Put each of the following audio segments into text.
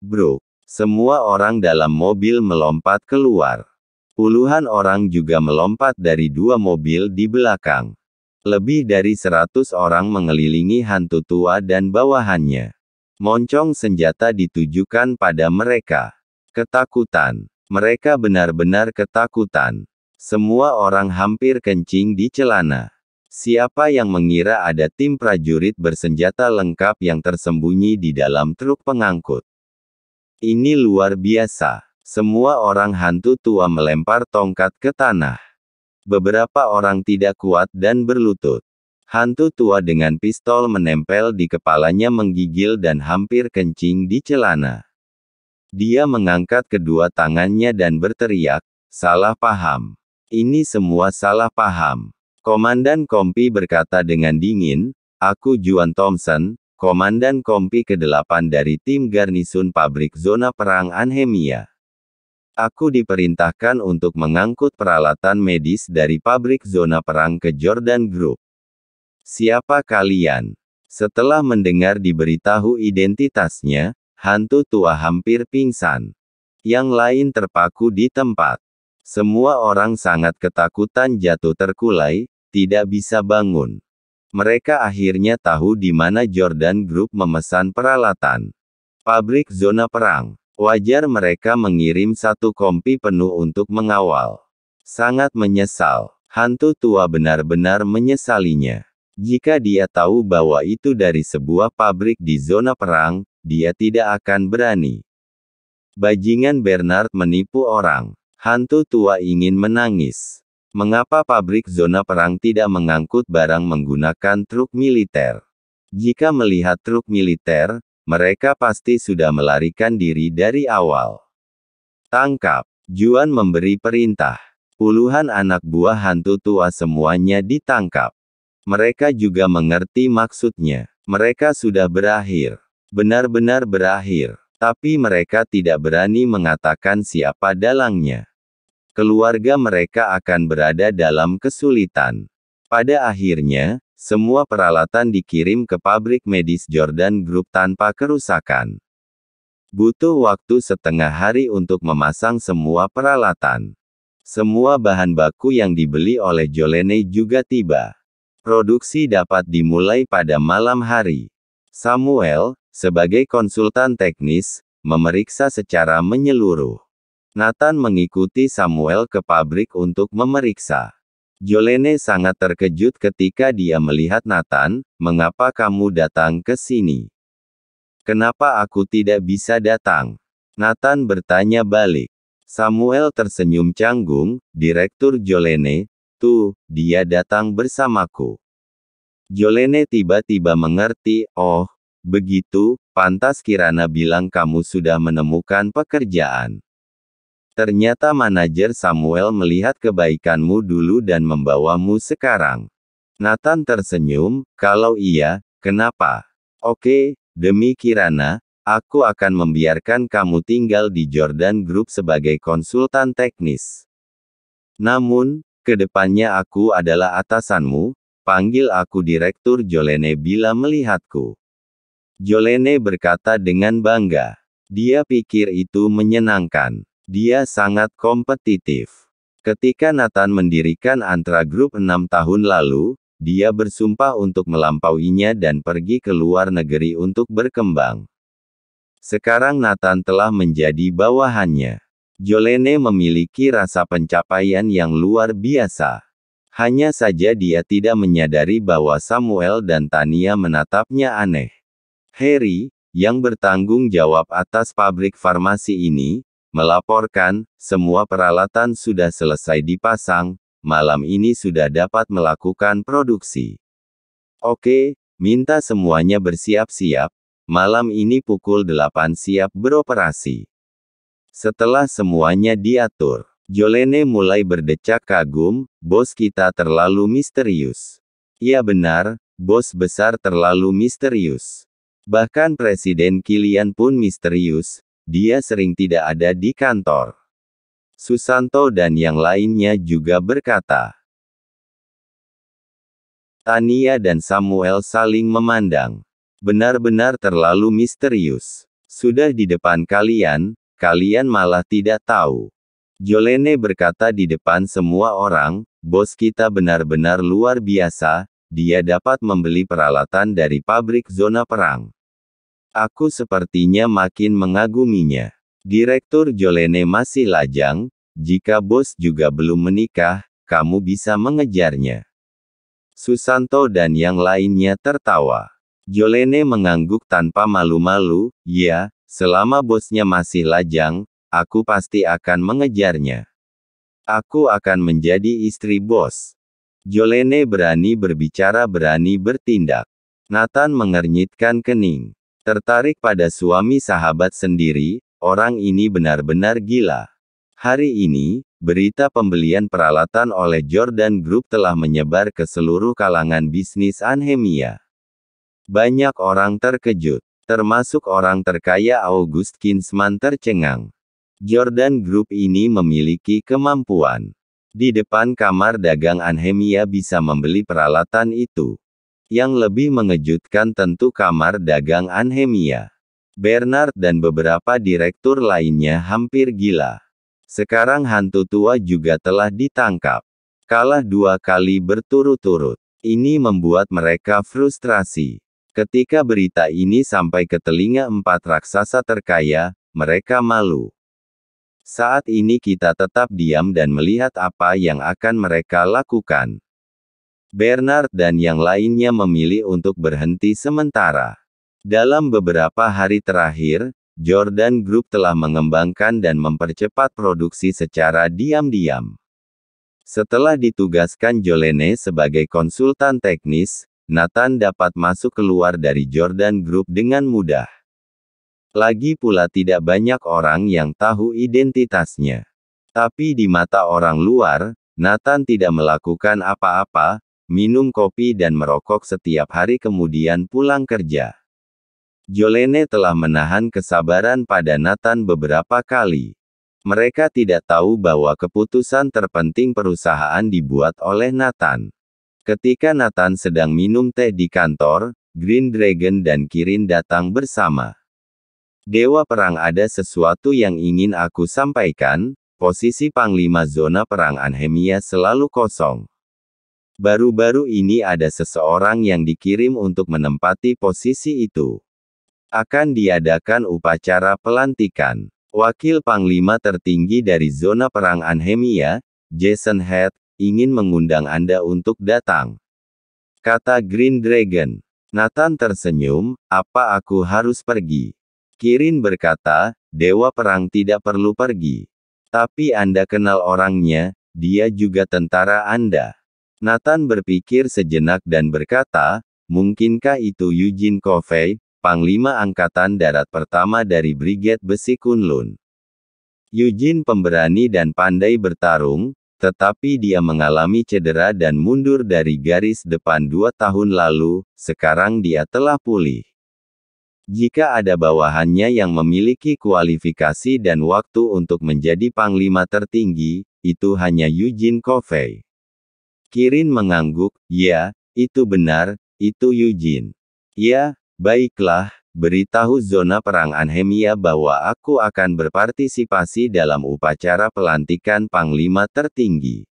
Bro, semua orang dalam mobil melompat keluar. Puluhan orang juga melompat dari dua mobil di belakang. Lebih dari 100 orang mengelilingi hantu tua dan bawahannya. Moncong senjata ditujukan pada mereka. Ketakutan. Mereka benar-benar ketakutan. Semua orang hampir kencing di celana. Siapa yang mengira ada tim prajurit bersenjata lengkap yang tersembunyi di dalam truk pengangkut? Ini luar biasa. Semua orang hantu tua melempar tongkat ke tanah. Beberapa orang tidak kuat dan berlutut. Hantu tua dengan pistol menempel di kepalanya menggigil dan hampir kencing di celana. Dia mengangkat kedua tangannya dan berteriak, "Salah paham. Ini semua salah paham." Komandan Kompi berkata dengan dingin, "Aku Juan Thompson, Komandan Kompi ke-8 dari tim garnisun pabrik zona perang Anhemia. Aku diperintahkan untuk mengangkut peralatan medis dari pabrik zona perang ke Jordan Group. Siapa kalian?" Setelah mendengar diberitahu identitasnya, hantu tua hampir pingsan. Yang lain terpaku di tempat. Semua orang sangat ketakutan jatuh terkulai, tidak bisa bangun. Mereka akhirnya tahu di mana Jordan Group memesan peralatan. Pabrik zona perang. Wajar mereka mengirim satu kompi penuh untuk mengawal. Sangat menyesal. Hantu tua benar-benar menyesalinya. Jika dia tahu bahwa itu dari sebuah pabrik di zona perang, dia tidak akan berani. Bajingan Bernard menipu orang. Hantu tua ingin menangis. Mengapa pabrik zona perang tidak mengangkut barang menggunakan truk militer? Jika melihat truk militer, mereka pasti sudah melarikan diri dari awal. Tangkap. Juan memberi perintah. Puluhan anak buah hantu tua semuanya ditangkap. Mereka juga mengerti maksudnya. Mereka sudah berakhir. Benar-benar berakhir. Tapi mereka tidak berani mengatakan siapa dalangnya. Keluarga mereka akan berada dalam kesulitan. Pada akhirnya, semua peralatan dikirim ke pabrik medis Jordan Group tanpa kerusakan. Butuh waktu setengah hari untuk memasang semua peralatan. Semua bahan baku yang dibeli oleh Jolene juga tiba. Produksi dapat dimulai pada malam hari. Samuel, sebagai konsultan teknis, memeriksa secara menyeluruh. Nathan mengikuti Samuel ke pabrik untuk memeriksa. Jolene sangat terkejut ketika dia melihat Nathan. "Mengapa kamu datang ke sini? Kenapa aku tidak bisa datang?" Nathan bertanya balik. Samuel tersenyum canggung, "Direktur Jolene, tuh, dia datang bersamaku." Jolene tiba-tiba mengerti, "Oh, begitu, pantas Kirana bilang kamu sudah menemukan pekerjaan. Ternyata manajer Samuel melihat kebaikanmu dulu dan membawamu sekarang." Nathan tersenyum, "Kalau iya, kenapa?" "Oke, demi Kirana, aku akan membiarkan kamu tinggal di Jordan Group sebagai konsultan teknis. Namun, kedepannya aku adalah atasanmu, panggil aku Direktur Jolene bila melihatku." Jolene berkata dengan bangga. Dia pikir itu menyenangkan. Dia sangat kompetitif. Ketika Nathan mendirikan Antra Group 6 tahun lalu, dia bersumpah untuk melampauinya dan pergi ke luar negeri untuk berkembang. Sekarang Nathan telah menjadi bawahannya. Jolene memiliki rasa pencapaian yang luar biasa. Hanya saja dia tidak menyadari bahwa Samuel dan Tania menatapnya aneh. Harry, yang bertanggung jawab atas pabrik farmasi ini, melaporkan, semua peralatan sudah selesai dipasang, malam ini sudah dapat melakukan produksi. Oke, minta semuanya bersiap-siap, malam ini pukul 8 siap beroperasi. Setelah semuanya diatur, Jolene mulai berdecak kagum, "Bos kita terlalu misterius." "Iya benar, bos besar terlalu misterius. Bahkan Presiden Kilian pun misterius. Dia sering tidak ada di kantor." Susanto dan yang lainnya juga berkata. Tania dan Samuel saling memandang. Benar-benar terlalu misterius. Sudah di depan kalian, kalian malah tidak tahu. Jolene berkata di depan semua orang, bos kita benar-benar luar biasa, dia dapat membeli peralatan dari pabrik zona perang. Aku sepertinya makin mengaguminya. Direktur Jolene masih lajang, jika bos juga belum menikah, kamu bisa mengejarnya. Susanto dan yang lainnya tertawa. Jolene mengangguk tanpa malu-malu, ya, selama bosnya masih lajang, aku pasti akan mengejarnya. Aku akan menjadi istri bos. Jolene berani berbicara, berani bertindak. Nathan mengernyitkan kening. Tertarik pada suami sahabat sendiri, orang ini benar-benar gila. Hari ini, berita pembelian peralatan oleh Jordan Group telah menyebar ke seluruh kalangan bisnis Anhemia. Banyak orang terkejut, termasuk orang terkaya August Kinsman tercengang. Jordan Group ini memiliki kemampuan. Di depan kamar dagang Anhemia bisa membeli peralatan itu. Yang lebih mengejutkan tentu kamar dagang Anhemia. Bernard dan beberapa direktur lainnya hampir gila. Sekarang hantu tua juga telah ditangkap. Kalah 2 kali berturut-turut. Ini membuat mereka frustrasi. Ketika berita ini sampai ke telinga 4 raksasa terkaya, mereka malu. Saat ini kita tetap diam dan melihat apa yang akan mereka lakukan. Bernard dan yang lainnya memilih untuk berhenti sementara. Dalam beberapa hari terakhir, Jordan Group telah mengembangkan dan mempercepat produksi secara diam-diam. Setelah ditugaskan Jolene sebagai konsultan teknis, Nathan dapat masuk keluar dari Jordan Group dengan mudah. Lagi pula tidak banyak orang yang tahu identitasnya. Tapi di mata orang luar, Nathan tidak melakukan apa-apa, minum kopi dan merokok setiap hari kemudian pulang kerja. Jolene telah menahan kesabaran pada Nathan beberapa kali. Mereka tidak tahu bahwa keputusan terpenting perusahaan dibuat oleh Nathan. Ketika Nathan sedang minum teh di kantor, Green Dragon dan Kirin datang bersama. Dewa Perang, ada sesuatu yang ingin aku sampaikan, posisi Panglima Zona Perang Anhemia selalu kosong. Baru-baru ini ada seseorang yang dikirim untuk menempati posisi itu. Akan diadakan upacara pelantikan. Wakil Panglima tertinggi dari Zona Perang Anhemia, Jason Head, ingin mengundang Anda untuk datang. Kata Green Dragon. Nathan tersenyum, apa aku harus pergi? Kirin berkata, Dewa Perang tidak perlu pergi. Tapi Anda kenal orangnya, dia juga tentara Anda. Nathan berpikir sejenak dan berkata, mungkinkah itu Eugene Covey, Panglima Angkatan Darat pertama dari Brigade Besi Kunlun. Eugene pemberani dan pandai bertarung, tetapi dia mengalami cedera dan mundur dari garis depan 2 tahun lalu, sekarang dia telah pulih. Jika ada bawahannya yang memiliki kualifikasi dan waktu untuk menjadi panglima tertinggi, itu hanya Eugene Covey. Kirin mengangguk, ya, itu benar, itu Eugene. Ya, baiklah. Beritahu Zona Perang Anhemia bahwa aku akan berpartisipasi dalam upacara pelantikan Panglima tertinggi.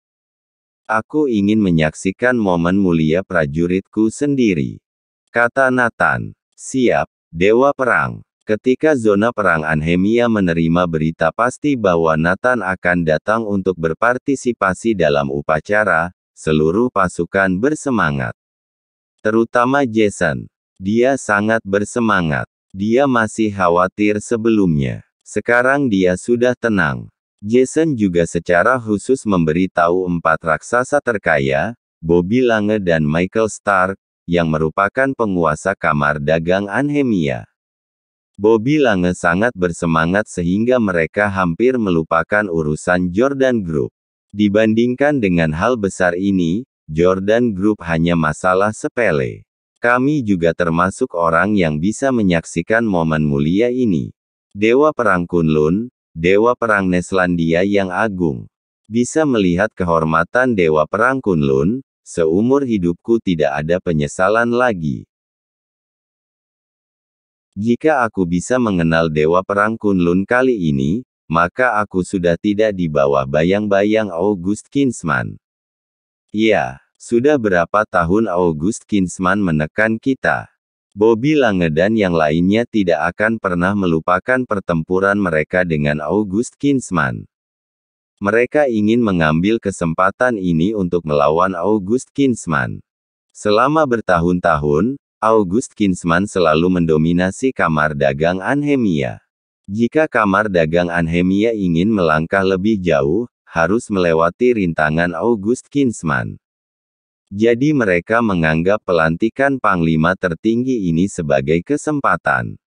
Aku ingin menyaksikan momen mulia prajuritku sendiri. Kata Nathan. Siap, Dewa Perang. Ketika Zona Perang Anhemia menerima berita pasti bahwa Nathan akan datang untuk berpartisipasi dalam upacara, seluruh pasukan bersemangat. Terutama Jason. Dia sangat bersemangat. Dia masih khawatir sebelumnya. Sekarang dia sudah tenang. Jason juga secara khusus memberitahu 4 raksasa terkaya, Bobby Lange dan Michael Stark, yang merupakan penguasa kamar dagang Anhemia. Bobby Lange sangat bersemangat sehingga mereka hampir melupakan urusan Jordan Group. Dibandingkan dengan hal besar ini, Jordan Group hanya masalah sepele. Kami juga termasuk orang yang bisa menyaksikan momen mulia ini. Dewa Perang Kunlun, Dewa Perang Neslandia yang agung. Bisa melihat kehormatan Dewa Perang Kunlun, seumur hidupku tidak ada penyesalan lagi. Jika aku bisa mengenal Dewa Perang Kunlun kali ini, maka aku sudah tidak di bawah bayang-bayang August Kinsman. Ya, sudah berapa tahun August Kinsman menekan kita? Bobby Lange dan yang lainnya tidak akan pernah melupakan pertempuran mereka dengan August Kinsman. Mereka ingin mengambil kesempatan ini untuk melawan August Kinsman. Selama bertahun-tahun, August Kinsman selalu mendominasi kamar dagang Anhemia. Jika kamar dagang Anhemia ingin melangkah lebih jauh, harus melewati rintangan August Kinsman. Jadi mereka menganggap pelantikan Panglima tertinggi ini sebagai kesempatan.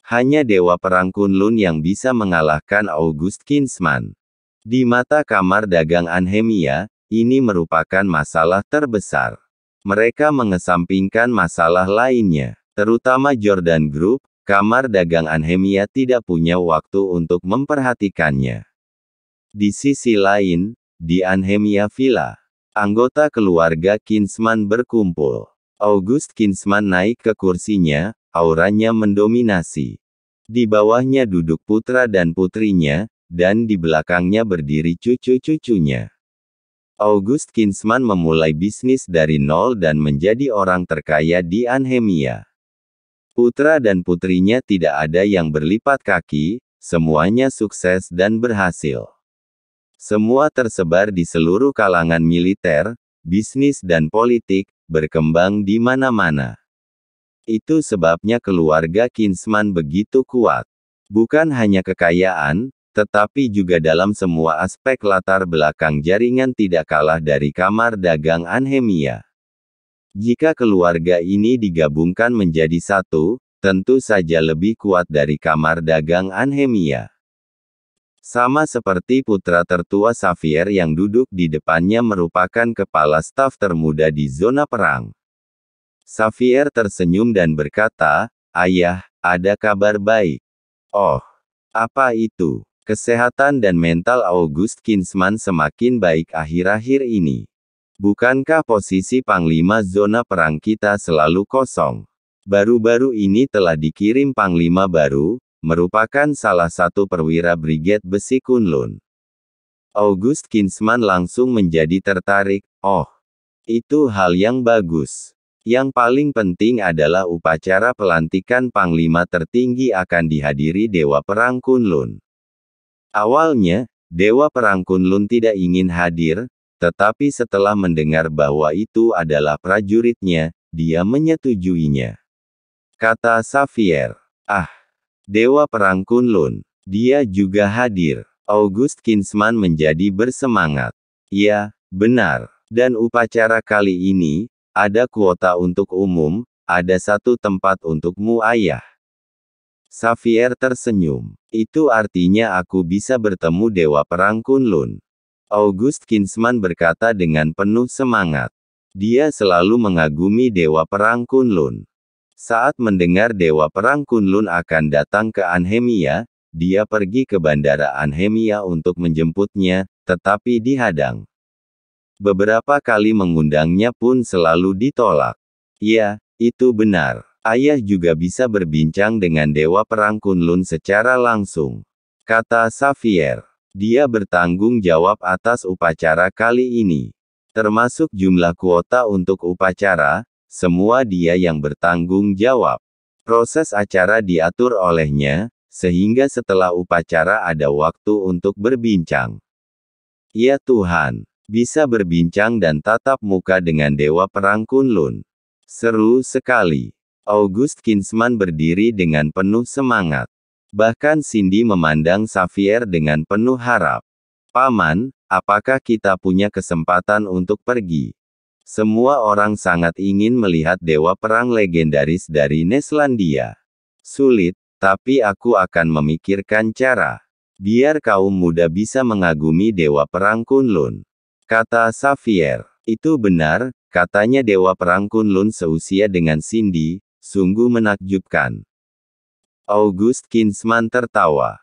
Hanya Dewa Perang Kunlun yang bisa mengalahkan August Kinsman. Di mata kamar dagang Anhemia, ini merupakan masalah terbesar. Mereka mengesampingkan masalah lainnya, terutama Jordan Group. Kamar dagang Anhemia tidak punya waktu untuk memperhatikannya. Di sisi lain, di Anhemia Villa, anggota keluarga Kinsman berkumpul. August Kinsman naik ke kursinya, auranya mendominasi. Di bawahnya duduk putra dan putrinya, dan di belakangnya berdiri cucu-cucunya. August Kinsman memulai bisnis dari nol dan menjadi orang terkaya di Anhemia. Putra dan putrinya tidak ada yang berlipat kaki, semuanya sukses dan berhasil. Semua tersebar di seluruh kalangan militer, bisnis dan politik, berkembang di mana-mana. Itu sebabnya keluarga Kinsman begitu kuat. Bukan hanya kekayaan, tetapi juga dalam semua aspek latar belakang jaringan tidak kalah dari kamar dagang Anhemia. Jika keluarga ini digabungkan menjadi satu, tentu saja lebih kuat dari kamar dagang Anhemia. Sama seperti putra tertua Xavier yang duduk di depannya merupakan kepala staf termuda di zona perang. Xavier tersenyum dan berkata, "Ayah, ada kabar baik." "Oh, apa itu?" Kesehatan dan mental August Kinsman semakin baik akhir-akhir ini. Bukankah posisi Panglima zona perang kita selalu kosong? Baru-baru ini telah dikirim Panglima baru, merupakan salah satu perwira Brigade Besi Kunlun. August Kinsman langsung menjadi tertarik. "Oh, itu hal yang bagus. Yang paling penting adalah upacara pelantikan Panglima tertinggi akan dihadiri Dewa Perang Kunlun." Awalnya, Dewa Perang Kunlun tidak ingin hadir, tetapi setelah mendengar bahwa itu adalah prajuritnya, dia menyetujuinya. Kata Xavier, "Ah, Dewa Perang Kunlun, dia juga hadir." August Kinsman menjadi bersemangat. "Ya, benar. Dan upacara kali ini, ada kuota untuk umum, ada satu tempat untukmu ayah." Xavier tersenyum. "Itu artinya aku bisa bertemu Dewa Perang Kunlun." August Kinsman berkata dengan penuh semangat. Dia selalu mengagumi Dewa Perang Kunlun. Saat mendengar Dewa Perang Kunlun akan datang ke Anhemia, dia pergi ke bandara Anhemia untuk menjemputnya, tetapi dihadang. Beberapa kali mengundangnya pun selalu ditolak. "Ya, itu benar. Ayah juga bisa berbincang dengan Dewa Perang Kunlun secara langsung," kata Xavier. Dia bertanggung jawab atas upacara kali ini. Termasuk jumlah kuota untuk upacara, semua dia yang bertanggung jawab. Proses acara diatur olehnya, sehingga setelah upacara ada waktu untuk berbincang. "Ya Tuhan, bisa berbincang dan tatap muka dengan Dewa Perang Kunlun. Seru sekali." August Kinsman berdiri dengan penuh semangat. Bahkan Cindy memandang Xavier dengan penuh harap. "Paman, apakah kita punya kesempatan untuk pergi?" Semua orang sangat ingin melihat Dewa Perang legendaris dari Neslandia. "Sulit, tapi aku akan memikirkan cara. Biar kaum muda bisa mengagumi Dewa Perang Kunlun," kata Xavier. "Itu benar," katanya Dewa Perang Kunlun seusia dengan Cindy. "Sungguh menakjubkan." August Kinsman tertawa.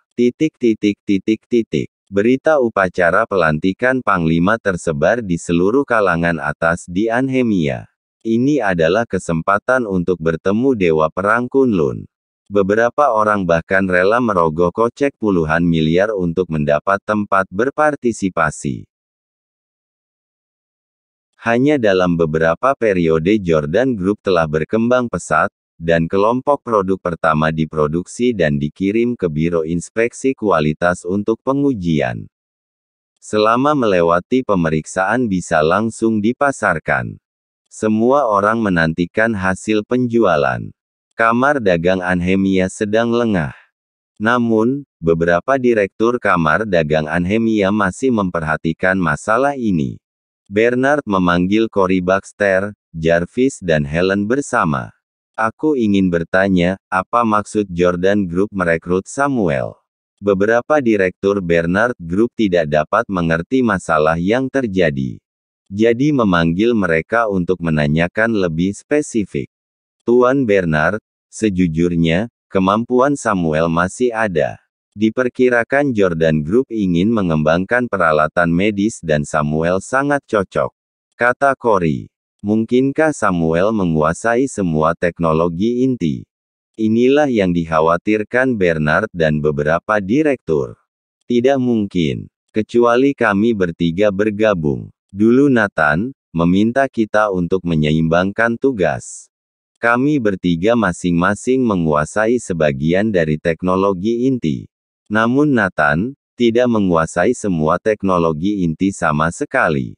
Berita upacara pelantikan Panglima tersebar di seluruh kalangan atas di Anhemia. Ini adalah kesempatan untuk bertemu Dewa Perang Kunlun. Beberapa orang bahkan rela merogoh kocek puluhan miliar untuk mendapat tempat berpartisipasi. Hanya dalam beberapa periode Jordan Group telah berkembang pesat, dan kelompok produk pertama diproduksi dan dikirim ke Biro Inspeksi Kualitas untuk pengujian. Selama melewati pemeriksaan bisa langsung dipasarkan. Semua orang menantikan hasil penjualan. Kamar dagang Anhemia sedang lengah. Namun, beberapa direktur kamar dagang Anhemia masih memperhatikan masalah ini. Bernard memanggil Cory Baxter, Jarvis dan Helen bersama. Aku ingin bertanya, apa maksud Jordan Group merekrut Samuel? Beberapa direktur Bernard Group tidak dapat mengerti masalah yang terjadi. Jadi memanggil mereka untuk menanyakan lebih spesifik. Tuan Bernard, sejujurnya, kemampuan Samuel masih ada. Diperkirakan Jordan Group ingin mengembangkan peralatan medis dan Samuel sangat cocok. Kata Cory. Mungkinkah Samuel menguasai semua teknologi inti? Inilah yang dikhawatirkan Bernard dan beberapa direktur. Tidak mungkin. Kecuali kami bertiga bergabung. Dulu Nathan meminta kita untuk menyeimbangkan tugas. Kami bertiga masing-masing menguasai sebagian dari teknologi inti. Namun Nathan tidak menguasai semua teknologi inti sama sekali.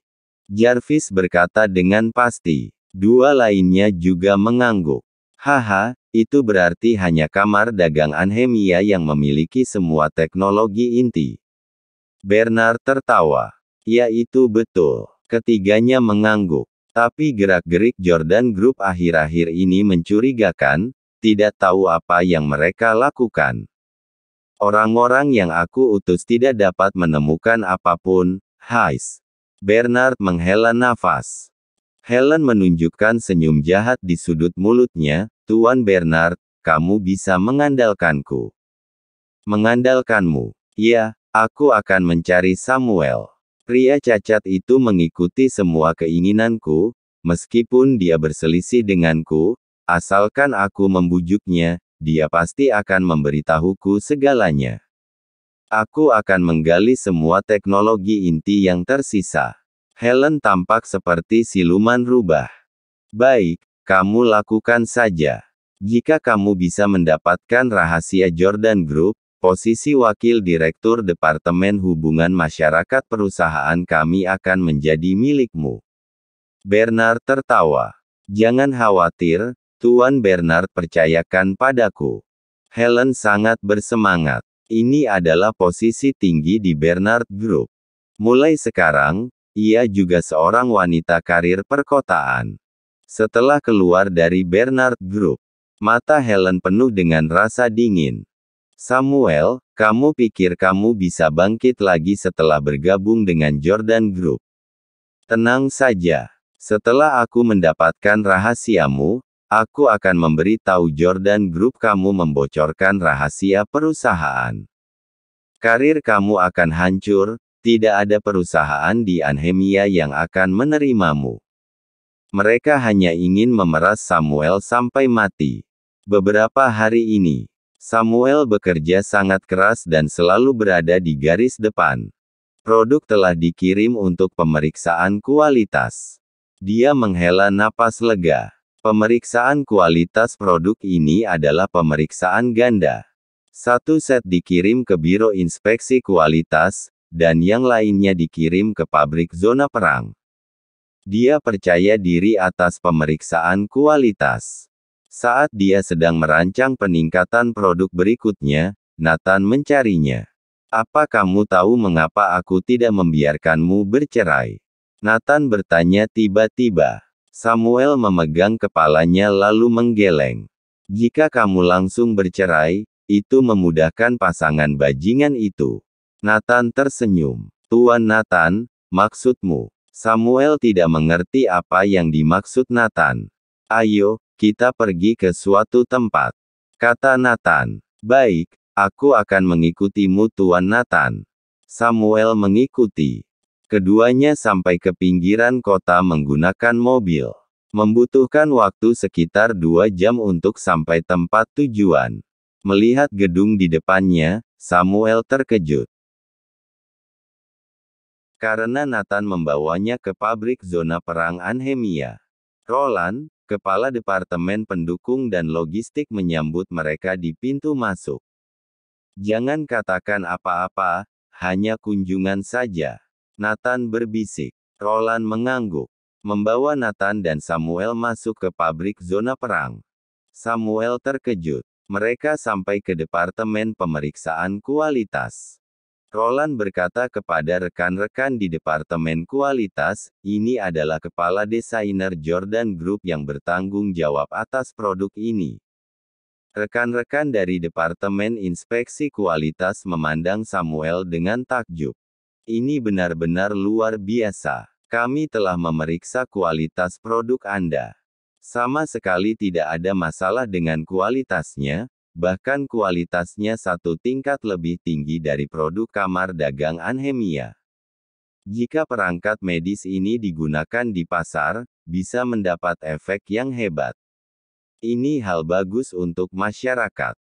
Jarvis berkata dengan pasti. Dua lainnya juga mengangguk. Haha, itu berarti hanya kamar dagang Anhemia yang memiliki semua teknologi inti. Bernard tertawa. Ya itu betul. Ketiganya mengangguk. Tapi gerak-gerik Jordan Group akhir-akhir ini mencurigakan, tidak tahu apa yang mereka lakukan. Orang-orang yang aku utus tidak dapat menemukan apapun, Hayes. Bernard menghela nafas. Helen menunjukkan senyum jahat di sudut mulutnya, Tuan Bernard, kamu bisa mengandalkanku. Mengandalkanmu. Ya, aku akan mencari Samuel. Pria cacat itu mengikuti semua keinginanku, meskipun dia berselisih denganku, asalkan aku membujuknya, dia pasti akan memberitahuku segalanya. Aku akan menggali semua teknologi inti yang tersisa. Helen tampak seperti siluman rubah. Baik, kamu lakukan saja. Jika kamu bisa mendapatkan rahasia Jordan Group, posisi Wakil Direktur Departemen Hubungan Masyarakat perusahaan kami akan menjadi milikmu. Bernard tertawa. Jangan khawatir, Tuan Bernard percayakan padaku. Helen sangat bersemangat. Ini adalah posisi tinggi di Bernard Group. Mulai sekarang, ia juga seorang wanita karir perkotaan. Setelah keluar dari Bernard Group, mata Helen penuh dengan rasa dingin. Samuel, kamu pikir kamu bisa bangkit lagi setelah bergabung dengan Jordan Group? Tenang saja. Setelah aku mendapatkan rahasiamu, aku akan memberitahu Jordan Group kamu membocorkan rahasia perusahaan. Karir kamu akan hancur, tidak ada perusahaan di Anhemia yang akan menerimamu. Mereka hanya ingin memeras Samuel sampai mati. Beberapa hari ini, Samuel bekerja sangat keras dan selalu berada di garis depan. Produk telah dikirim untuk pemeriksaan kualitas. Dia menghela napas lega. Pemeriksaan kualitas produk ini adalah pemeriksaan ganda. Satu set dikirim ke Biro Inspeksi Kualitas, dan yang lainnya dikirim ke pabrik zona perang. Dia percaya diri atas pemeriksaan kualitas. Saat dia sedang merancang peningkatan produk berikutnya, Nathan mencarinya. Apa kamu tahu mengapa aku tidak membiarkanmu bercerai? Nathan bertanya tiba-tiba. Samuel memegang kepalanya lalu menggeleng. Jika kamu langsung bercerai, itu memudahkan pasangan bajingan itu. Nathan tersenyum. Tuan Nathan, maksudmu? Samuel tidak mengerti apa yang dimaksud Nathan. Ayo, kita pergi ke suatu tempat. Kata Nathan. Baik, aku akan mengikutimu Tuan Nathan. Samuel mengikuti. Keduanya sampai ke pinggiran kota menggunakan mobil. Membutuhkan waktu sekitar 2 jam untuk sampai tempat tujuan. Melihat gedung di depannya, Samuel terkejut. Karena Nathan membawanya ke pabrik zona perang Anhemia. Roland, kepala departemen pendukung dan logistik menyambut mereka di pintu masuk. Jangan katakan apa-apa, hanya kunjungan saja. Nathan berbisik. Roland mengangguk. Membawa Nathan dan Samuel masuk ke pabrik zona perang. Samuel terkejut. Mereka sampai ke departemen pemeriksaan kualitas. Roland berkata kepada rekan-rekan di departemen kualitas, ini adalah kepala desainer Jordan Group yang bertanggung jawab atas produk ini. Rekan-rekan dari departemen inspeksi kualitas memandang Samuel dengan takjub. Ini benar-benar luar biasa. Kami telah memeriksa kualitas produk Anda. Sama sekali tidak ada masalah dengan kualitasnya, bahkan kualitasnya satu tingkat lebih tinggi dari produk kamar dagang Anhemia. Jika perangkat medis ini digunakan di pasar, bisa mendapat efek yang hebat. Ini hal bagus untuk masyarakat.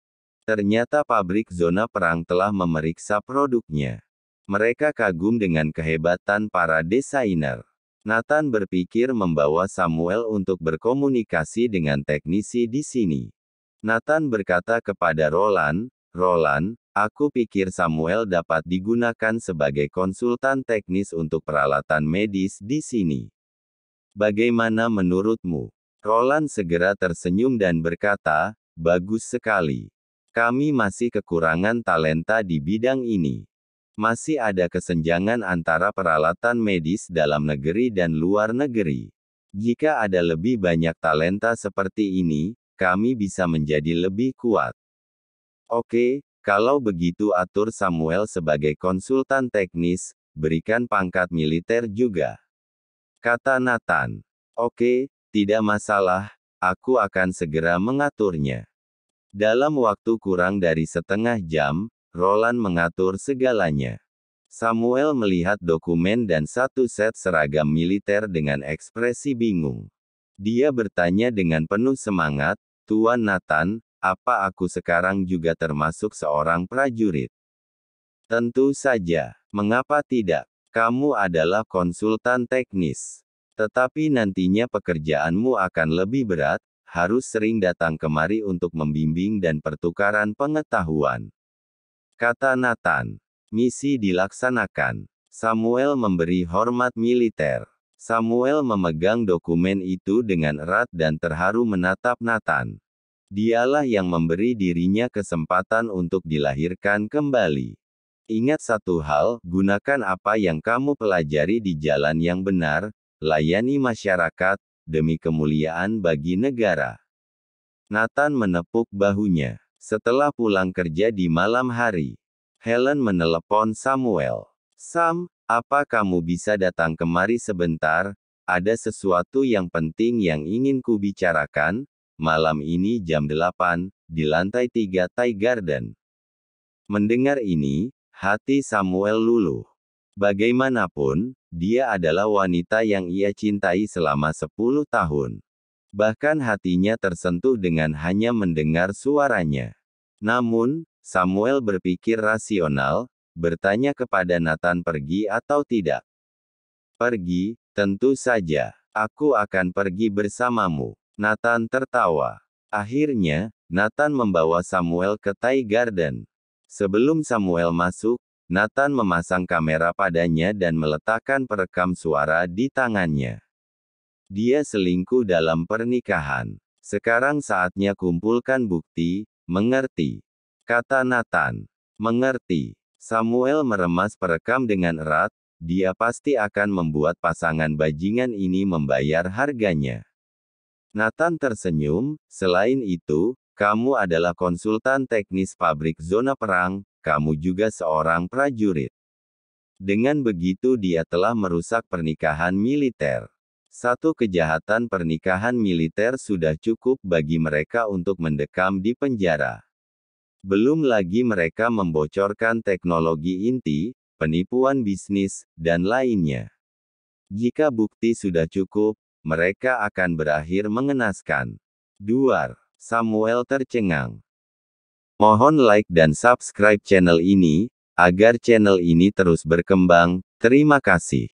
Ternyata pabrik zona perang telah memeriksa produknya. Mereka kagum dengan kehebatan para desainer. Nathan berpikir membawa Samuel untuk berkomunikasi dengan teknisi di sini. Nathan berkata kepada Roland, "Roland, aku pikir Samuel dapat digunakan sebagai konsultan teknis untuk peralatan medis di sini. Bagaimana menurutmu?" Roland segera tersenyum dan berkata, "Bagus sekali. Kami masih kekurangan talenta di bidang ini. Masih ada kesenjangan antara peralatan medis dalam negeri dan luar negeri. Jika ada lebih banyak talenta seperti ini, kami bisa menjadi lebih kuat." "Oke, kalau begitu atur Samuel sebagai konsultan teknis, berikan pangkat militer juga," kata Nathan. "Oke, tidak masalah, aku akan segera mengaturnya." Dalam waktu kurang dari setengah jam, Roland mengatur segalanya. Samuel melihat dokumen dan satu set seragam militer dengan ekspresi bingung. Dia bertanya dengan penuh semangat, "Tuan Nathan, apa aku sekarang juga termasuk seorang prajurit?" "Tentu saja. Mengapa tidak? Kamu adalah konsultan teknis. Tetapi nantinya pekerjaanmu akan lebih berat, harus sering datang kemari untuk membimbing dan pertukaran pengetahuan," kata Nathan. Misi dilaksanakan. Samuel memberi hormat militer. Samuel memegang dokumen itu dengan erat dan terharu menatap Nathan. Dialah yang memberi dirinya kesempatan untuk dilahirkan kembali. Ingat satu hal, gunakan apa yang kamu pelajari di jalan yang benar, layani masyarakat, demi kemuliaan bagi negara. Nathan menepuk bahunya. Setelah pulang kerja di malam hari, Helen menelepon Samuel. "Sam, apa kamu bisa datang kemari sebentar? Ada sesuatu yang penting yang ingin ku bicarakan, malam ini jam 8, di lantai 3 Thai Garden." Mendengar ini, hati Samuel luluh. Bagaimanapun, dia adalah wanita yang ia cintai selama 10 tahun. Bahkan hatinya tersentuh dengan hanya mendengar suaranya. Namun, Samuel berpikir rasional, bertanya kepada Nathan pergi atau tidak. "Pergi, tentu saja. Aku akan pergi bersamamu." Nathan tertawa. Akhirnya, Nathan membawa Samuel ke Thai Garden. Sebelum Samuel masuk, Nathan memasang kamera padanya dan meletakkan perekam suara di tangannya. Dia selingkuh dalam pernikahan. Sekarang saatnya kumpulkan bukti, mengerti? Kata Nathan. Mengerti. Samuel meremas perekam dengan erat, dia pasti akan membuat pasangan bajingan ini membayar harganya. Nathan tersenyum, selain itu, kamu adalah konsultan teknis pabrik zona perang, kamu juga seorang prajurit. Dengan begitu dia telah merusak pernikahan militer. Satu kejahatan pernikahan militer sudah cukup bagi mereka untuk mendekam di penjara. Belum lagi mereka membocorkan teknologi inti, penipuan bisnis, dan lainnya. Jika bukti sudah cukup, mereka akan berakhir mengenaskan. Duar. Samuel tercengang. Mohon like dan subscribe channel ini, agar channel ini terus berkembang. Terima kasih.